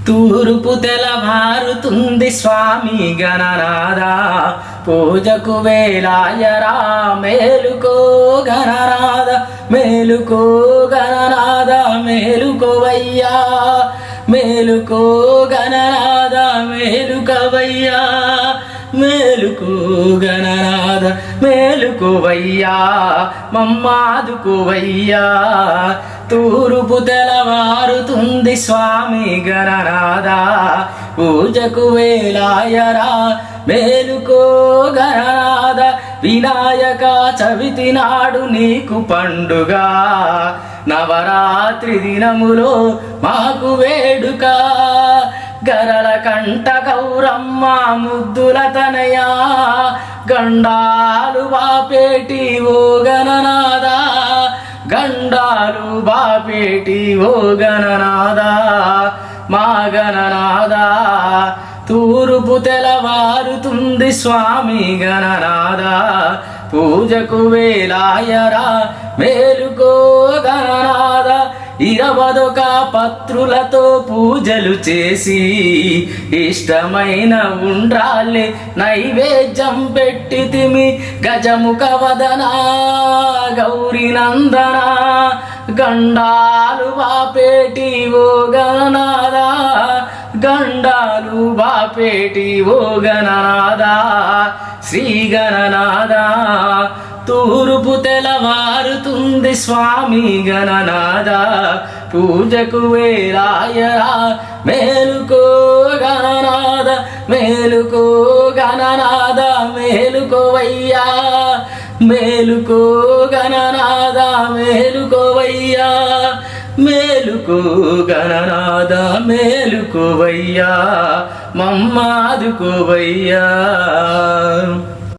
తూర్పు తెలవారుతుంది స్వామి గణనాథ, పూజకు వేళాయరా మేలుకో గణనాథ, మేలుకో గణనాథ, మేలుకోవయ్యా, మేలుకో గణనాథ, మేలుకవయ్యా, మేలుకో గణనాథ, మేలుకోవయ్యా, మమ్మాదుకోవయ్యా. తూర్పు తెలవారుతుంది స్వామి గణనాథ, పూజకు వేళాయరా మేలుకో గణనాథ. వినాయక చవితి నాడు నీకు పండుగ, నవరాత్రి దినములో మాకు వేడుక. గరల కంట గౌరమ్మ ముద్దుల తనయా, గండాలు బాపేటి ఓ గణనాథ, గండాలు బాపేటి ఓ గణనాథ, మా గణనాథ. తూర్పు తెలవారుతుంది స్వామి గణనాథ, పూజకు వేళాయరా మేలుకో గణనాథ. 21 పత్రులతో పూజలు చేసి ఇష్టమైన ఉండ్రాళ్ళే నైవేద్యం పెట్టితిమి. గజముఖ వదన గౌరీ నందన, గండాలు బాపేటి ఓ గణనాథ, గండాలు బాపేటి ఓ గణనాథ, శ్రీ గణనాథ. తూర్పు తెలవారుతుంది స్వామి గణనాథ, పూజకు వేళాయరా మేలుకో గణనాథ, మేలుకో గణనాథ, మేలుకోవయ్యా, మేలుకో గణనాథ, మేలుకోవయ్యా, మేలుకో గణనాథ, మేలుకోవయ్యా, మమ్మాదుకోవయ్యా.